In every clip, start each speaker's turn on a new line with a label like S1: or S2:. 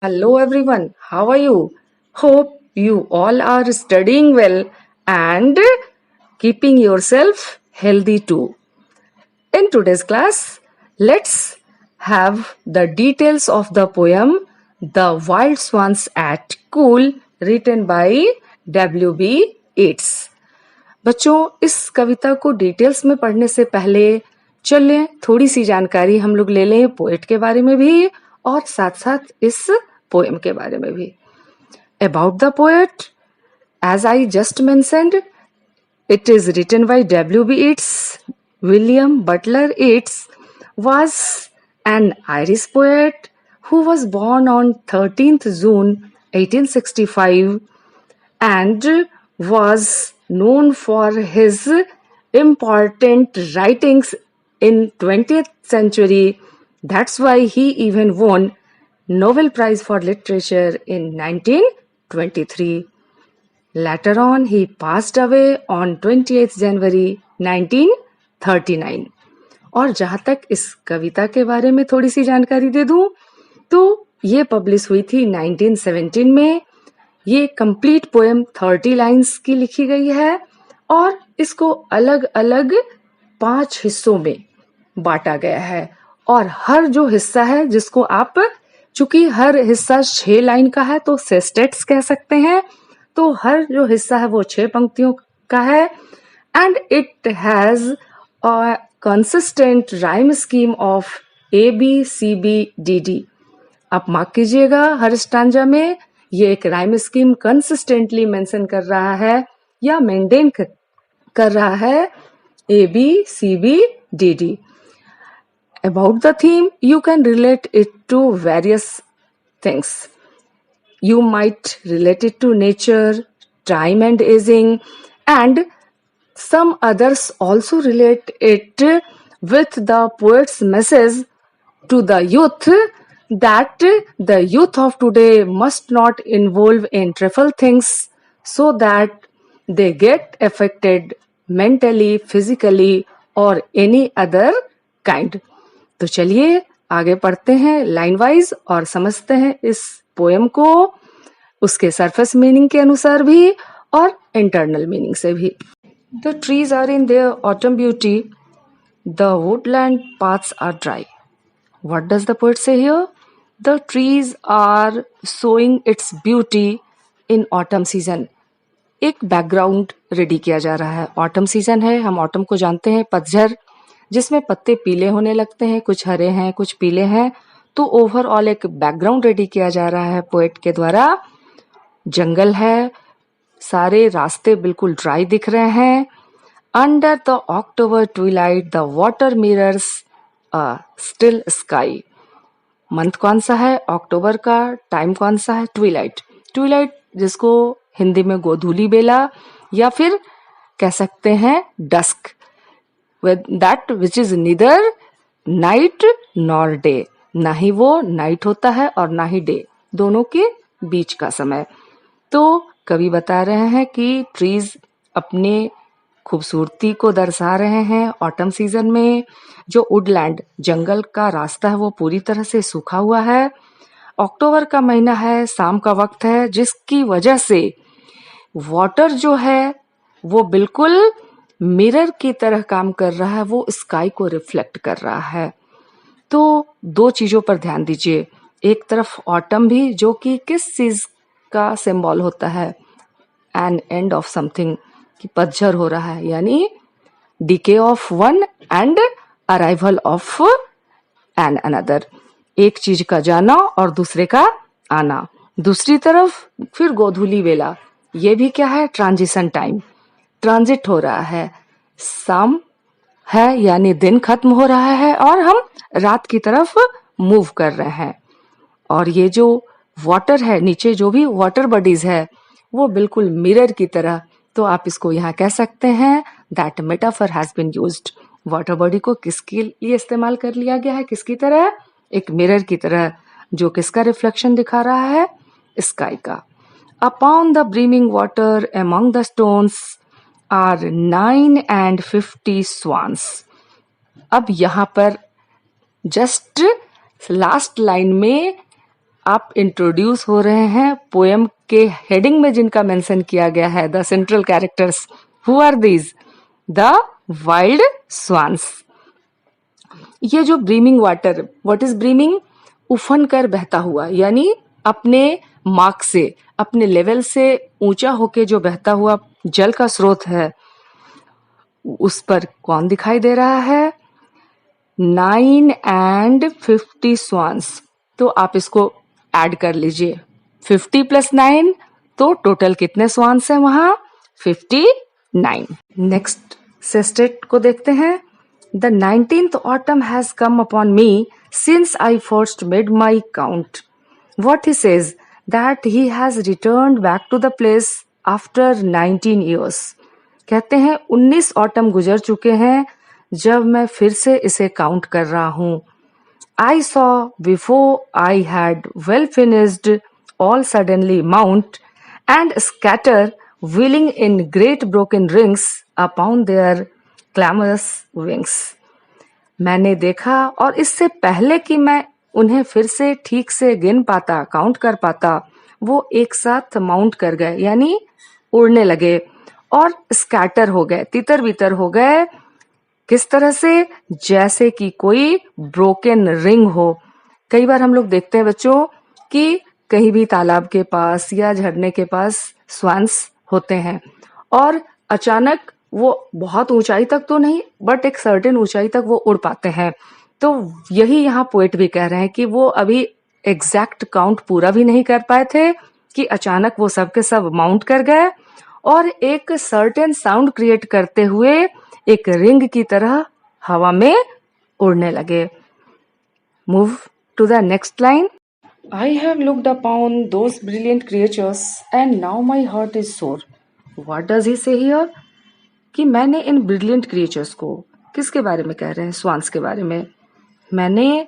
S1: Hello everyone, how are you? Hope you all are studying well and keeping yourself healthy too. In today's class, let's have the details of the poem The Wild Swans at Cool written by W.B. Yeats. बच्चों, इस कविता को details में पढ़ने से पहले चलिए थोड़ी सी जानकारी हम लोग ले लें पोएट के बारे में भी और साथ साथ इस पोएम के बारे में भी. About the poet, as I just mentioned, it is written by W.B. Yeats. William Butler Yeats was an Irish poet who was born on 13th June 1865 and was known for his important writings in 20th century. That's why he even won Nobel Prize for Literature in 1923. Later on, he passed away on 28th January 1939. और जहाँ तक इस कविता के बारे में थोड़ी सी जानकारी दे दूं, तो ये पब्लिश हुई थी 1917 में. ये कंप्लीट पोएम 30 लाइन्स की लिखी गई है और इसको अलग अलग 5 हिस्सों में बांटा गया है. और हर जो हिस्सा है जिसको आप, चूंकि हर हिस्सा 6 लाइन का है तो सेस्टेट्स कह सकते हैं, तो हर जो हिस्सा है वो 6 पंक्तियों का है. And it has a consistent rhyme scheme of ABCBDD. आप मार्क कीजिएगा, हर स्टांजा में ये एक राइम स्कीम कंसिस्टेंटली मेंशन कर रहा है या मेंटेन कर रहा है ABCBDD. About the theme, you can relate it to various things. You might relate it to nature, time and aging, and some others also relate it with the poet's message to the youth that the youth of today must not involve in trivial things so that they get affected mentally, physically or any other kind. तो चलिए आगे पढ़ते हैं line wise और समझते हैं इस poem को उसके सरफेस मीनिंग के अनुसार भी और इंटरनल मीनिंग से भी. The trees are in their autumn beauty. The woodland paths are dry. What does the poet say here? The trees are showing its beauty in autumn season. एक background ready किया जा रहा है. Autumn season है, हम autumn को जानते हैं, पतझड़, जिसमें पत्ते पीले होने लगते हैं, कुछ हरे हैं कुछ पीले हैं. तो ओवरऑल एक बैकग्राउंड रेडी किया जा रहा है पोएट के द्वारा. जंगल है, सारे रास्ते बिल्कुल ड्राई दिख रहे हैं. Under the October Twilight the water mirrors a still sky. Month कौन सा है? अक्टूबर का. टाइम कौन सा है? ट्विलाइट. ट्विलाइट जिसको हिंदी में गोधूली बेला या फिर कह सकते हैं dusk, that which is neither night nor day. ना ही वो नाइट होता है और ना ही डे, दोनों के बीच का समय. तो कवि बता रहे हैं कि ट्रीज अपने खूबसूरती को दर्शा रहे हैं ऑटम सीजन में. जो वुडलैंड जंगल का रास्ता है वो पूरी तरह से सूखा हुआ है. अक्टूबर का महीना है, शाम का वक्त है, जिसकी वजह से वाटर जो है वो बिल्कुल मिरर की तरह काम कर रहा है, वो स्काई को रिफ्लेक्ट कर रहा है. तो 2 चीजों पर ध्यान दीजिए. एक तरफ ऑटम भी, जो कि किस चीज का सिंबल होता है? एन एंड ऑफ समथिंग, कि पतझड़ हो रहा है, यानी decay of one and arrival of an another. एक चीज का जाना और दूसरे का आना. दूसरी तरफ फिर गोधूली बेला, ये भी क्या है? ट्रांजिशन टाइम, ट्रांजिट हो रहा है. शाम है यानी दिन खत्म हो रहा है और हम रात की तरफ मूव कर रहे हैं. और ये जो वाटर है, नीचे जो भी वाटर बॉडीज है वो बिल्कुल मिरर की तरह. तो आप इसको यहाँ कह सकते हैं that metaphor has been used. Water body को किसके लिए इस्तेमाल कर लिया गया है? किसकी तरह? एक मिरर की तरह, जो किसका रिफ्लेक्शन दिखा रहा है? स्काई का. Upon the brimming water among the stones are 9 and 50 swans. अब यहाँ पर जस्ट लास्ट लाइन में आप इंट्रोड्यूस हो रहे हैं पोएम के हेडिंग में जिनका मेंशन किया गया है, the central characters, who are these? The wild swans. ये जो brimming water, what is brimming? उफन कर बहता हुआ, यानी अपने मार्क से, अपने लेवल से ऊंचा होके जो बहता हुआ जल का स्रोत है, उस पर कौन दिखाई दे रहा है? 9 and 50 स्वान्स। तो आप इसको ऐड कर लीजिए, 50 + 9, तो टोटल कितने स्वान्स हैं वहां? 59। नेक्स्ट सेस्टेट को देखते हैं। The 19th autumn has come upon me since I first made my count. What he says, that he has returned back to the place after 19 years. कहते हैं 19 ऑटम गुजर चुके हैं जब मैं फिर से इसे काउंट कर रहा हूं। I saw before I had well finished all suddenly mount and scatter wheeling in great broken rings upon their clamorous wings. मैंने देखा, और इससे पहले कि मैं उन्हें फिर से ठीक से गिन पाता, काउंट कर पाता, वो एक साथ माउंट कर गए, यानी उड़ने लगे और स्कैटर हो गए, तितर बितर हो गए। किस तरह से? जैसे कि कोई ब्रोकन रिंग हो। कई बार हम लोग देखते हैं बच्चों कि कहीं भी तालाब के पास या झरने के पास स्वान्स होते हैं और अचानक वो बहुत ऊंचाई तक तो नहीं, बट एक सर्टेन ऊंचाई तक वो उड़ पाते हैं। तो यही यहाँ पोएट भी कह रहे हैं कि वो अभी एग्जैक्ट काउंट पूरा भी नहीं कर पाए थे कि अचानक वो सब के सब माउंट कर गए और एक सर्टेन साउंड क्रिएट करते हुए एक रिंग की तरह हवा में उड़ने लगे। Move to the next line. I have looked upon those brilliant creatures and now my heart is sore. What does he say here? कि मैंने इन ब्रिलियंट क्रिएचर्स को, किसके बारे में कह रहे हैं? स्वान्स के बारे में। मैंने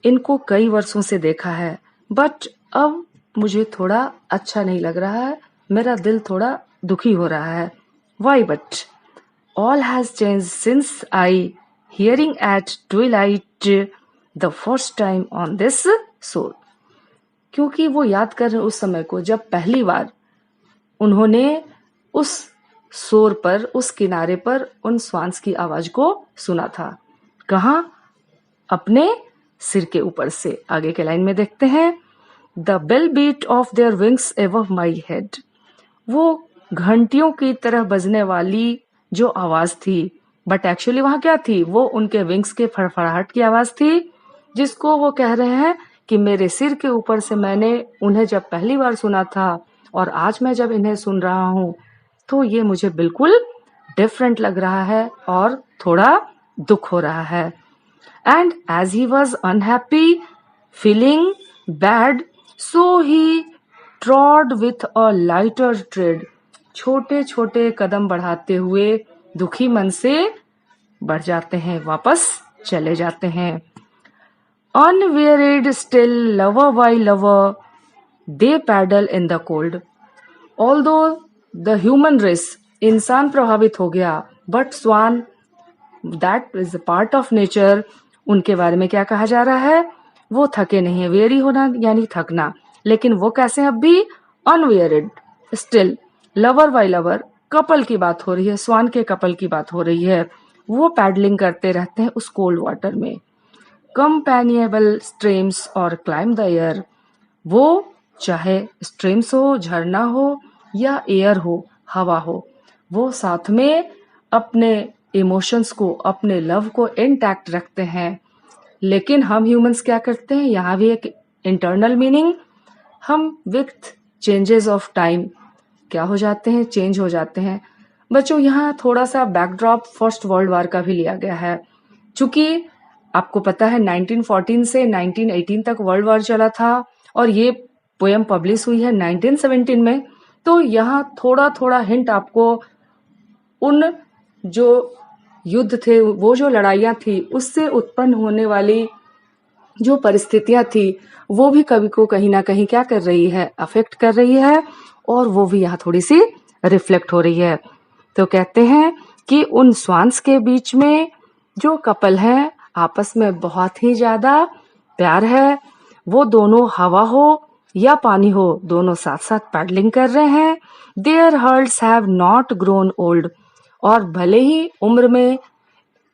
S1: इनको कई वर्षों से देखा है, बट अब मुझे थोड़ा अच्छा नहीं लग रहा है, मेरा दिल थोड़ा दुखी हो रहा है। Why but all has change since I hearing at twilight the first time on this soul. क्योंकि वो याद कर रहे उस समय को जब पहली बार उन्होंने उस शोर पर, उस किनारे पर उन स्वान्स की आवाज को सुना था। कहाँ? अपने सिर के ऊपर से। आगे के लाइन में देखते हैं, the bell beat of their wings above my head. वो घंटियों की तरह बजने वाली जो आवाज थी, बट एक्चुअली वहां क्या थी? वो उनके विंग्स के फड़फड़ाहट की आवाज थी, जिसको वो कह रहे हैं कि मेरे सिर के ऊपर से मैंने उन्हें जब पहली बार सुना था और आज मैं जब इन्हें सुन रहा हूं तो ये मुझे बिल्कुल डिफरेंट लग रहा है और थोड़ा दुख हो रहा है। And as he was unhappy feeling bad so he trod with a lighter tread. छोटे छोटे कदम बढ़ाते हुए दुखी मन से बढ़ जाते हैं, वापस चले जाते हैं। Unwearied still, lover by lover, they paddle in the cold. Although the human race, इंसान प्रभावित हो गया, but swan, that is a part of nature, उनके बारे में क्या कहा जा रहा है? वो थके नहीं है। वेरी होना यानी थकना, लेकिन वो कैसे अब भी? Unwearied still, lover by lover, couple की बात हो रही है, स्वान के कपल की बात हो रही है। वो पैडलिंग करते रहते हैं उस कोल्ड वाटर में। कंपेनिएबल स्ट्रीम्स और क्लाइम द एयर, वो चाहे स्ट्रीम्स हो, झरना हो या एयर हो, हवा हो, वो साथ में अपने इमोशंस को, अपने लव को इंटैक्ट रखते हैं। लेकिन हम ह्यूमंस क्या करते हैं? यहाँ भी एक इंटरनल मीनिंग, हम विथ चेंजेस ऑफ टाइम क्या हो जाते हैं? चेंज हो जाते हैं। बच्चों यहाँ थोड़ा सा बैकड्रॉप फर्स्ट वर्ल्ड वॉर का भी लिया गया है, चूंकि आपको पता है 1914 से 1918 तक वर्ल्ड वॉर चला था और ये पोएम पब्लिश हुई है 1917 में। तो यहाँ थोड़ा थोड़ा हिंट आपको उन जो युद्ध थे, वो जो लड़ाइयाँ थी, उससे उत्पन्न होने वाली जो परिस्थितियां थी, वो भी कवि को कहीं ना कहीं क्या कर रही है? अफेक्ट कर रही है, और वो भी यहाँ थोड़ी सी रिफ्लेक्ट हो रही है। तो कहते हैं कि उन स्वान्स के बीच में जो कपल है, आपस में बहुत ही ज्यादा प्यार है। वो दोनों हवा हो या पानी हो, दोनों साथ साथ पैडलिंग कर रहे हैं. Their hulls have not grown old. और भले ही उम्र में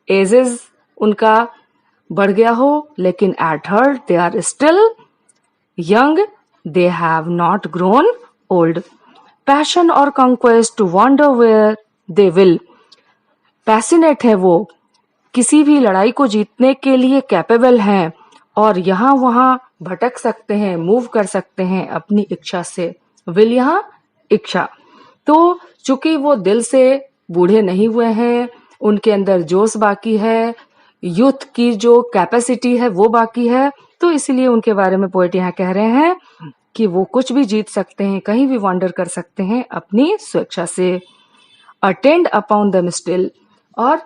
S1: एजेस उनका बढ़ गया हो, लेकिन at heart they are still young. They have not grown old. Passion or conquest to wander where they will. Passionate है वो, किसी भी लड़ाई को जीतने के लिए कैपेबल हैं और यहाँ वहां भटक सकते हैं, मूव कर सकते हैं अपनी इच्छा से. विल यहाँ इच्छा. तो चूंकि वो दिल से बूढ़े नहीं हुए हैं, उनके अंदर जोश बाकी है, यूथ की जो कैपेसिटी है वो बाकी है, तो इसीलिए उनके बारे में पोएट यहाँ कह रहे हैं कि वो कुछ भी जीत सकते हैं, कहीं भी वॉन्डर कर सकते हैं अपनी स्वेच्छा से. Attend upon them still. और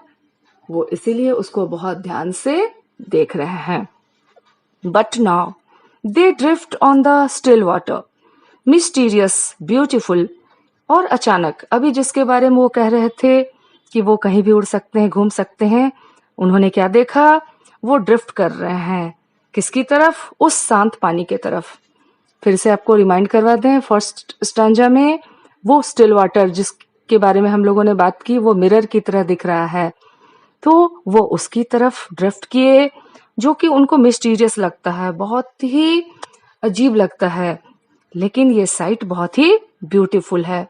S1: वो इसीलिए उसको बहुत ध्यान से देख रहे हैं. But now they drift on the still water, mysterious, beautiful. और अचानक अभी जिसके बारे में वो कह रहे थे कि वो कहीं भी उड़ सकते हैं, घूम सकते हैं, उन्होंने क्या देखा? वो ड्रिफ्ट कर रहे हैं. किसकी तरफ? उस शांत पानी की तरफ. फिर से आपको रिमाइंड करवा दें, फर्स्ट स्टांजा में वो स्टिल वाटर जिसके बारे में हम लोगों ने बात की, वो मिरर की तरह दिख रहा है. तो वो उसकी तरफ ड्रिफ्ट किए, जो कि उनको मिस्टीरियस लगता है, बहुत ही अजीब लगता है, लेकिन ये साइट बहुत ही ब्यूटीफुल है.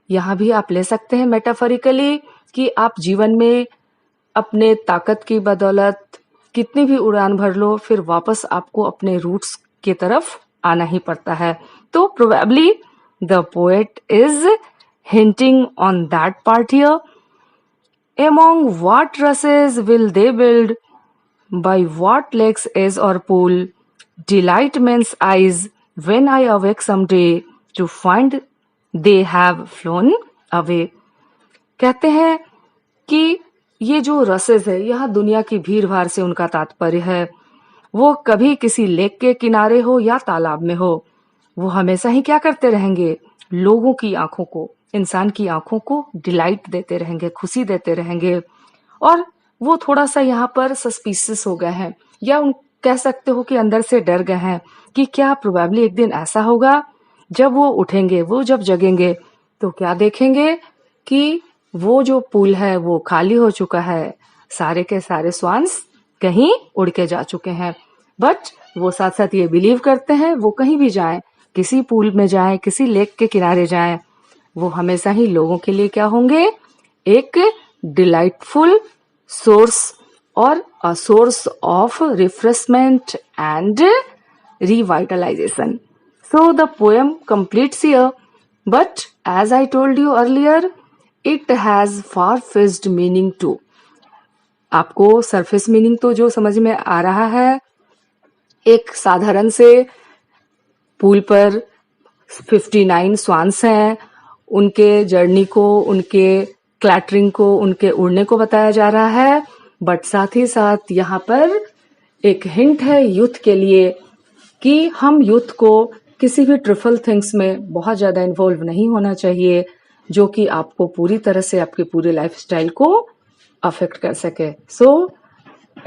S1: यहाँ भी आप ले सकते हैं मेटाफोरिकली कि आप जीवन में अपने ताकत की बदौलत कितनी भी उड़ान भर लो, फिर वापस आपको अपने रूट्स की तरफ आना ही पड़ता है. तो probably the poet is hinting on that part here. Among what russes will they build? By what lakes, edge or pool? Delight men's eyes when I awake someday to find they have flown away. कहते हैं कि ये जो रसेस है, यह दुनिया की भीड़ भाड़ से उनका तात्पर्य है. वो कभी किसी लेक के किनारे हो या तालाब में हो, वो हमेशा ही क्या करते रहेंगे? लोगों की आंखों को, इंसान की आंखों को डिलाइट देते रहेंगे, खुशी देते रहेंगे. और वो थोड़ा सा यहाँ पर सस्पिशियस हो गए हैं, या उन कह सकते हो कि अंदर से डर गए हैं कि क्या प्रोबेबली एक दिन ऐसा होगा जब वो उठेंगे, वो जब जगेंगे तो क्या देखेंगे कि वो जो पूल है वो खाली हो चुका है, सारे के सारे स्वान्स कहीं उड़ के जा चुके हैं. बट वो साथ साथ ये बिलीव करते हैं, वो कहीं भी जाएं, किसी पूल में जाएं, किसी लेक के किनारे जाएं, वो हमेशा ही लोगों के लिए क्या होंगे? एक डिलाइटफुल सोर्स और a source of refreshment and revitalization. So the poem completes here, but as I told you earlier, it has far-fetched meaning too. आपको सरफेस मीनिंग तो जो समझ में आ रहा है, एक साधारण से पूल पर 59 स्वान्स हैं, उनके जर्नी को, उनके क्लैटरिंग को, उनके उड़ने को बताया जा रहा है. बट साथ ही साथ यहाँ पर एक हिंट है यूथ के लिए कि हम यूथ को किसी भी ट्रिफल थिंग्स में बहुत ज्यादा इन्वॉल्व नहीं होना चाहिए, जो कि आपको पूरी तरह से आपके पूरे लाइफस्टाइल को अफेक्ट कर सके. So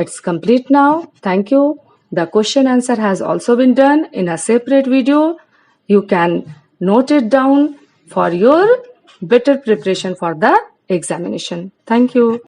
S1: it's complete now. Thank you. The question answer has also been done in a separate video. You can note it down for your better preparation for the examination. Thank you.